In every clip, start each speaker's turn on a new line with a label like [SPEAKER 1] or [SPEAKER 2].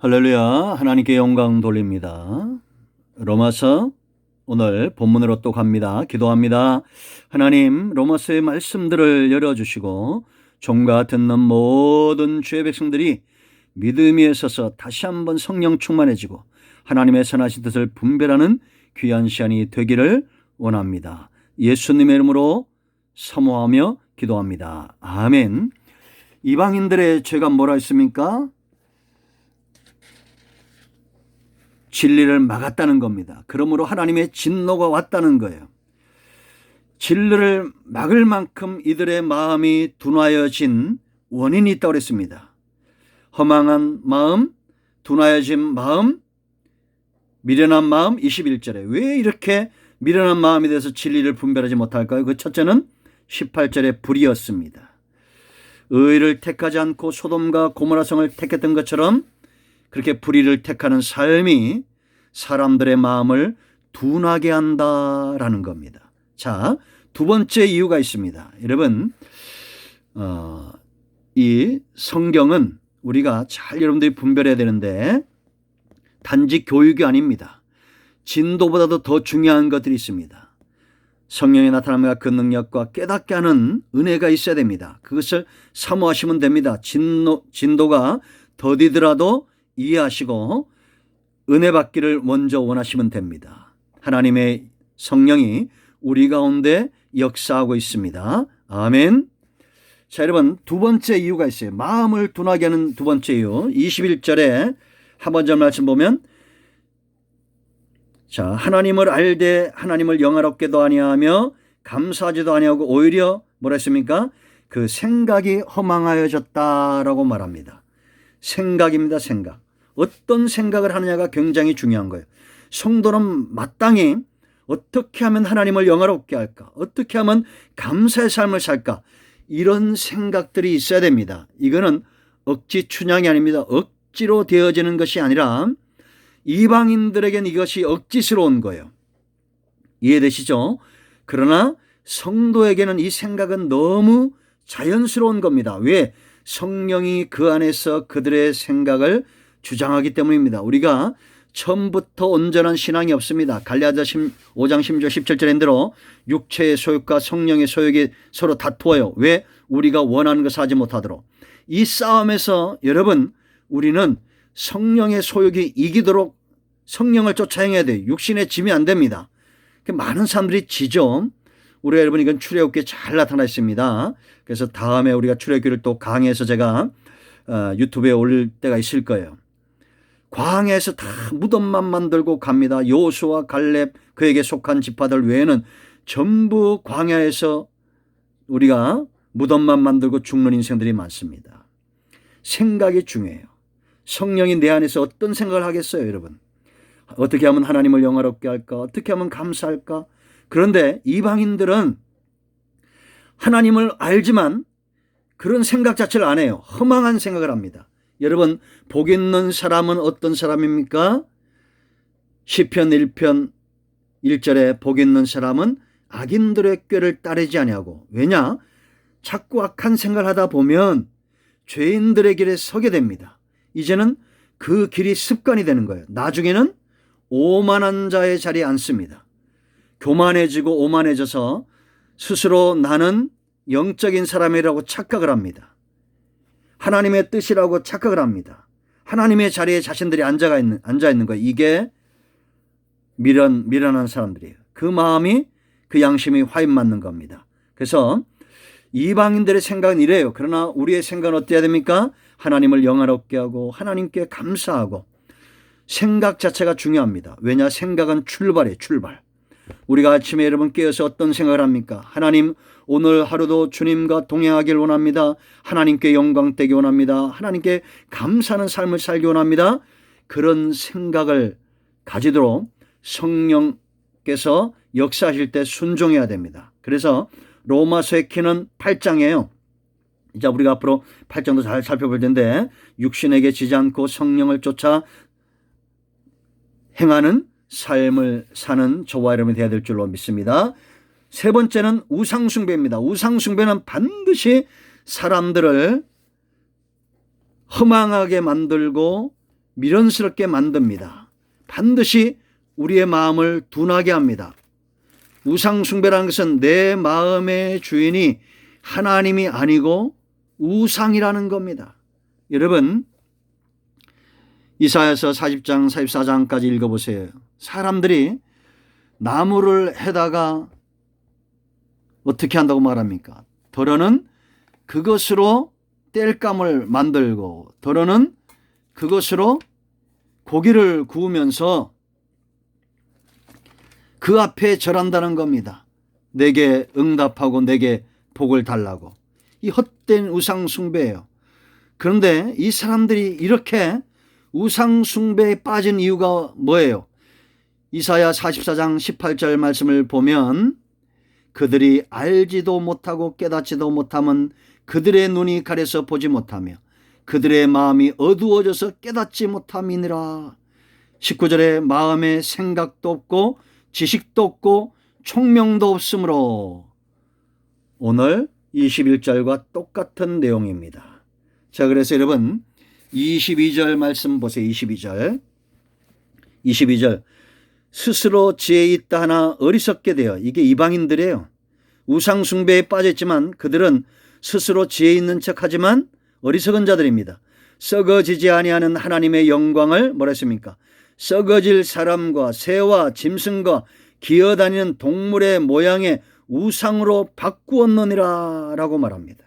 [SPEAKER 1] 할렐루야, 하나님께 영광 돌립니다. 로마서 오늘 본문으로 또 갑니다. 기도합니다. 하나님, 로마서의 말씀들을 열어주시고 종과 듣는 모든 주의 백성들이 믿음 위에 서서 다시 한번 성령 충만해지고 하나님의 선하신 뜻을 분별하는 귀한 시간이 되기를 원합니다. 예수님의 이름으로 사모하며 기도합니다. 아멘. 이방인들의 죄가 뭐라 했습니까? 진리를 막았다는 겁니다. 그러므로 하나님의 진노가 왔다는 거예요. 진리를 막을 만큼 이들의 마음이 둔하여진 원인이 있다고 그랬습니다. 허망한 마음, 둔하여진 마음, 미련한 마음. 21절에 왜 이렇게 미련한 마음에 대해서 진리를 분별하지 못할까요? 그 첫째는 18절의 불의였습니다. 의를 택하지 않고 소돔과 고모라 성을 택했던 것처럼 그렇게 불의를 택하는 삶이 사람들의 마음을 둔하게 한다라는 겁니다. 자, 두 번째 이유가 있습니다. 여러분, 이 성경은 우리가 잘 여러분들이 분별해야 되는데 단지 교육이 아닙니다. 진도보다도 더 중요한 것들이 있습니다. 성령의 나타남과 그 능력과 깨닫게 하는 은혜가 있어야 됩니다. 그것을 사모하시면 됩니다. 진도가 더디더라도 이해하시고 은혜 받기를 먼저 원하시면 됩니다. 하나님의 성령이 우리 가운데 역사하고 있습니다. 아멘. 자, 여러분, 두 번째 이유가 있어요. 마음을 둔하게 하는 두 번째 이유. 21절에 한 번째 말씀 보면, 자, 하나님을 알되 하나님을 영화롭게도 아니하며 감사하지도 아니하고 오히려 뭐라 했습니까? 그 생각이 허망하여졌다라고 말합니다. 생각입니다. 생각. 어떤 생각을 하느냐가 굉장히 중요한 거예요. 성도는 마땅히 어떻게 하면 하나님을 영화롭게 할까? 어떻게 하면 감사의 삶을 살까? 이런 생각들이 있어야 됩니다. 이거는 억지 춘향이 아닙니다. 억지로 되어지는 것이 아니라 이방인들에겐 이것이 억지스러운 거예요. 이해되시죠? 그러나 성도에게는 이 생각은 너무 자연스러운 겁니다. 왜? 성령이 그 안에서 그들의 생각을 주장하기 때문입니다. 우리가 처음부터 온전한 신앙이 없습니다. 갈라디아 5장 16절 17절인 대로 육체의 소욕과 성령의 소욕이 서로 다투어요. 왜? 우리가 원하는 것을 하지 못하도록. 이 싸움에서 여러분, 우리는 성령의 소욕이 이기도록 성령을 쫓아 행해야 돼요. 육신의 짐이 안 됩니다. 많은 사람들이 지죠. 우리가 여러분, 이건 출애굽기에 잘 나타나 있습니다. 그래서 다음에 우리가 출애굽기를 또 강해서 제가 유튜브에 올릴 때가 있을 거예요. 광야에서 다 무덤만 만들고 갑니다. 여호수아, 갈렙, 그에게 속한 지파들 외에는 전부 광야에서 우리가 무덤만 만들고 죽는 인생들이 많습니다. 생각이 중요해요. 성령이 내 안에서 어떤 생각을 하겠어요, 여러분? 어떻게 하면 하나님을 영화롭게 할까? 어떻게 하면 감사할까? 그런데 이방인들은 하나님을 알지만 그런 생각 자체를 안 해요. 허망한 생각을 합니다. 여러분, 복 있는 사람은 어떤 사람입니까? 시편 1편 1절에 복 있는 사람은 악인들의 꾀를 따르지 아니하고. 왜냐? 자꾸 악한 생각을 하다 보면 죄인들의 길에 서게 됩니다. 이제는 그 길이 습관이 되는 거예요. 나중에는 오만한 자의 자리에 앉습니다. 교만해지고 오만해져서 스스로 나는 영적인 사람이라고 착각을 합니다. 하나님의 뜻이라고 착각을 합니다. 하나님의 자리에 자신들이 앉아 있는 거예요. 이게 미련한 사람들이에요. 그 마음이, 그 양심이 화인 맞는 겁니다. 그래서 이방인들의 생각은 이래요. 그러나 우리의 생각은 어때야 됩니까? 하나님을 영화롭게 하고 하나님께 감사하고. 생각 자체가 중요합니다. 왜냐? 생각은 출발이에요. 출발. 우리가 아침에 여러분 깨어서 어떤 생각을 합니까? 하나님, 오늘 하루도 주님과 동행하길 원합니다. 하나님께 영광 되기 원합니다. 하나님께 감사하는 삶을 살기 원합니다. 그런 생각을 가지도록 성령께서 역사하실 때 순종해야 됩니다. 그래서 로마서의 키는 8장이에요. 이제 우리가 앞으로 8장도 잘 살펴볼 텐데, 육신에게 지지 않고 성령을 쫓아 행하는 삶을 사는 저와 여러분이 되어야 될 줄로 믿습니다. 세 번째는 우상숭배입니다. 우상숭배는 반드시 사람들을 허망하게 만들고 미련스럽게 만듭니다. 반드시 우리의 마음을 둔하게 합니다. 우상 숭배라는 것은 내 마음의 주인이 하나님이 아니고 우상이라는 겁니다. 여러분, 이사야서 40장 44장까지 읽어보세요. 사람들이 나무를 해다가 어떻게 한다고 말합니까? 더러는 그것으로 땔감을 만들고 더러는 그것으로 고기를 구우면서 그 앞에 절한다는 겁니다. 내게 응답하고 내게 복을 달라고. 이 헛된 우상 숭배예요. 그런데 이 사람들이 이렇게 우상 숭배에 빠진 이유가 뭐예요? 이사야 44장 18절 말씀을 보면 그들이 알지도 못하고 깨닫지도 못하면 그들의 눈이 가려서 보지 못하며 그들의 마음이 어두워져서 깨닫지 못함이니라. 19절에 마음에 생각도 없고 지식도 없고 총명도 없으므로. 오늘 21절과 똑같은 내용입니다. 자, 그래서 여러분 22절 말씀 보세요. 22절 스스로 지혜 있다 하나 어리석게 되어. 이게 이방인들이에요. 우상 숭배에 빠졌지만 그들은 스스로 지혜 있는 척하지만 어리석은 자들입니다. 썩어지지 아니하는 하나님의 영광을 뭐라 했습니까? 썩어질 사람과 새와 짐승과 기어다니는 동물의 모양의 우상으로 바꾸었느니라 라고 말합니다.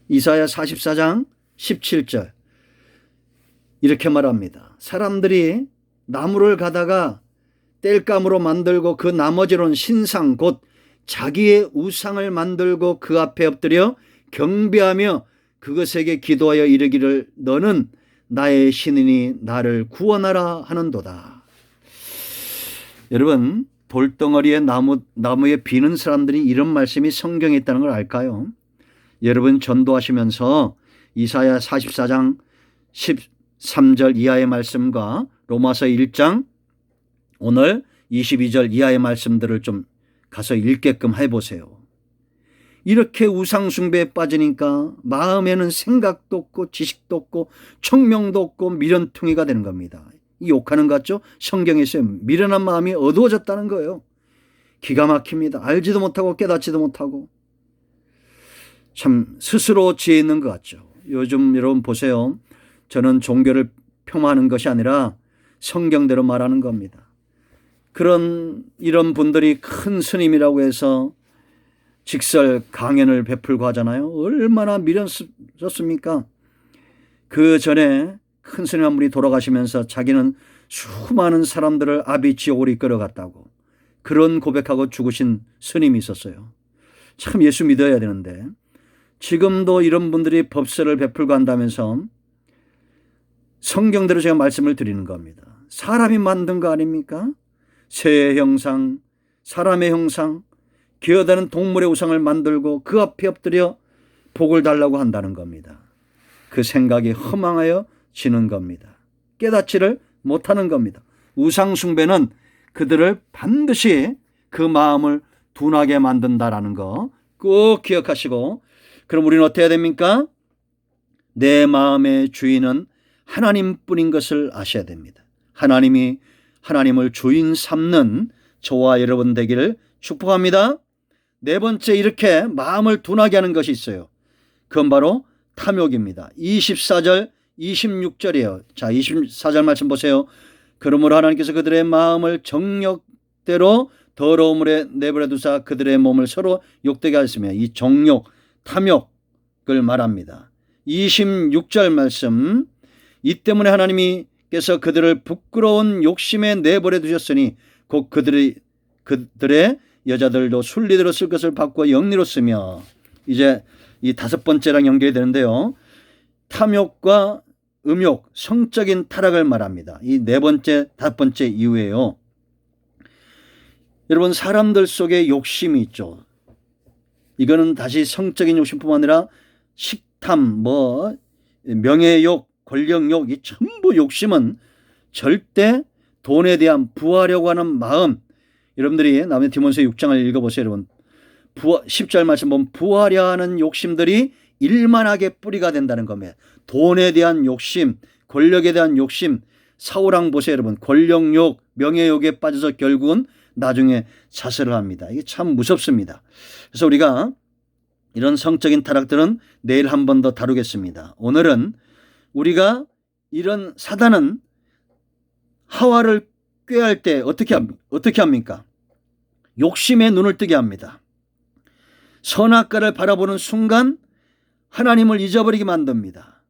[SPEAKER 1] 이사야 44장 17절 이렇게 말합니다. 사람들이 나무를 가다가 땔감으로 만들고 그 나머지로는 신상 곧 자기의 우상을 만들고 그 앞에 엎드려 경배하며 그것에게 기도하여 이르기를 너는 나의 신이니 나를 구원하라 하는도다. 여러분, 돌덩어리에 나무에 비는 사람들이 이런 말씀이 성경에 있다는 걸 알까요? 여러분 전도하시면서 이사야 44장 13절 이하의 말씀과 로마서 1장 오늘 22절 이하의 말씀들을 좀 가서 읽게끔 해보세요. 이렇게 우상숭배에 빠지니까 마음에는 생각도 없고 지식도 없고 총명도 없고 미련퉁이가 되는 겁니다. 이 욕하는 것 같죠? 성경에 있어요. 미련한 마음이 어두워졌다는 거예요. 기가 막힙니다. 알지도 못하고 깨닫지도 못하고 참 스스로 지혜 있는 것 같죠. 요즘 여러분 보세요. 저는 종교를 폄하하는 것이 아니라 성경대로 말하는 겁니다. 이런 분들이 큰 스님이라고 해서 직설 강연을 베풀고 하잖아요. 얼마나 미련스럽습니까? 그 전에 큰 스님 한 분이 돌아가시면서 자기는 수많은 사람들을 아비 지옥으로 이끌어갔다고 그런 고백하고 죽으신 스님이 있었어요. 참 예수 믿어야 되는데 지금도 이런 분들이 법설을 베풀고 한다면서 성경대로 제가 말씀을 드리는 겁니다. 사람이 만든 거 아닙니까? 새의 형상, 사람의 형상, 기어다니는 동물의 우상을 만들고 그 앞에 엎드려 복을 달라고 한다는 겁니다. 그 생각이 허망하여 지는 겁니다. 깨닫지를 못하는 겁니다. 우상 숭배는 그들을 반드시 그 마음을 둔하게 만든다라는 거 꼭 기억하시고, 그럼 우리는 어떻게 해야 됩니까? 내 마음의 주인은 하나님뿐인 것을 아셔야 됩니다. 하나님을 주인 삼는 저와 여러분 되기를 축복합니다. 네 번째, 이렇게 마음을 둔하게 하는 것이 있어요. 그건 바로 탐욕입니다. 24절 26절이에요. 자, 24절 말씀 보세요. 그러므로 하나님께서 그들의 마음을 정욕대로 더러움을 내버려 두사 그들의 몸을 서로 욕되게 하였으며, 이 정욕, 탐욕을 말합니다. 26절 말씀, 이 때문에 하나님께서 그들을 부끄러운 욕심에 내버려 두셨으니 곧 그들의 여자들도 순리대로 쓸 것을 바꾸어 영리로 쓰며. 이제 이 다섯 번째랑 연결이 되는데요. 탐욕과 음욕, 성적인 타락을 말합니다. 이 네 번째, 다섯 번째 이유예요. 여러분, 사람들 속에 욕심이 있죠. 이거는 다시 성적인 욕심뿐만 아니라 식탐, 명예욕, 권력욕, 이 전부 욕심은 절대 돈에 대한 부하려고 하는 마음. 여러분들이 남의 디모데 6장을 읽어보세요. 여러분, 10절 말씀 보면 부하려 하는 욕심들이 일만하게 뿌리가 된다는 겁니다. 돈에 대한 욕심, 권력에 대한 욕심, 사울왕 보세요 여러분. 권력욕, 명예욕에 빠져서 결국은 나중에 자살을 합니다. 이게 참 무섭습니다. 그래서 우리가 이런 성적인 타락들은 내일 한 번 더 다루겠습니다. 오늘은 우리가 이런 사단은 하와를 꾀할 때 어떻게 합니까? 욕심에 눈을 뜨게 합니다. 선악과를 바라보는 순간 하나님을 잊어버리게 만듭니다.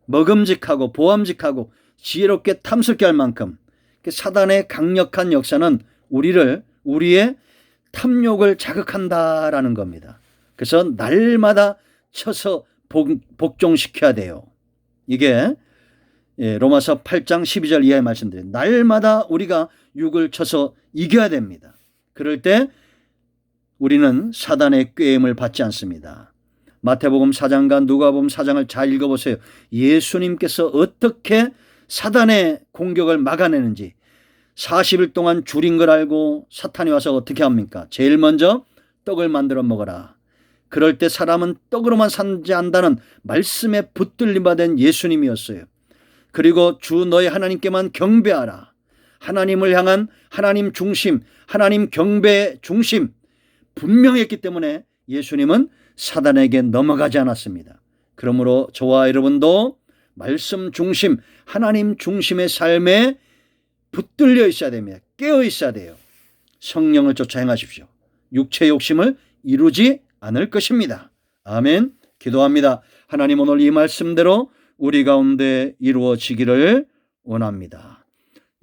[SPEAKER 1] 먹음직하고 보암직하고 지혜롭게 탐스럽게 할 만큼 사단의 강력한 역사는 우리의 탐욕을 자극한다라는 겁니다. 그래서 날마다 쳐서 복종시켜야 돼요. 이게 로마서 8장 12절 이하의 말씀드려요. 날마다 우리가 육을 쳐서 이겨야 됩니다. 그럴 때 우리는 사단의 꾀임을 받지 않습니다. 마태복음 4장과 누가복음 4장을 잘 읽어보세요. 예수님께서 어떻게 사단의 공격을 막아내는지 40일 동안 줄인 걸 알고 사탄이 와서 어떻게 합니까? 제일 먼저 떡을 만들어 먹어라. 그럴 때 사람은 떡으로만 살지 않는다는 말씀에 붙들림 받은 예수님이었어요. 그리고 주 너의 하나님께만 경배하라. 하나님을 향한 하나님 중심, 하나님 경배 중심 분명했기 때문에 예수님은 사단에게 넘어가지 않았습니다. 그러므로 저와 여러분도 말씀 중심, 하나님 중심의 삶에 붙들려 있어야 됩니다. 깨어 있어야 돼요. 성령을 쫓아 행하십시오. 육체 욕심을 이루지 않을 것입니다. 아멘. 기도합니다. 하나님 오늘 이 말씀대로 우리 가운데 이루어지기를 원합니다.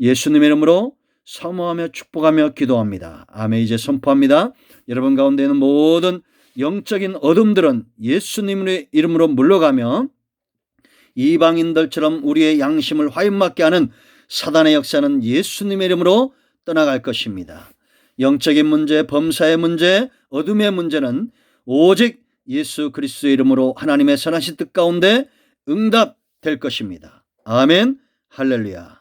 [SPEAKER 1] 예수님의 이름으로 사모하며 축복하며 기도합니다. 아멘. 이제 선포합니다. 여러분 가운데 있는 모든 영적인 어둠들은 예수님의 이름으로 물러가며 이방인들처럼 우리의 양심을 화인맞게 하는 사단의 역사는 예수님의 이름으로 떠나갈 것입니다. 영적인 문제, 범사의 문제, 어둠의 문제는 오직 예수 그리스도의 이름으로 하나님의 선하신 뜻 가운데 응답될 것입니다. 아멘. 할렐루야.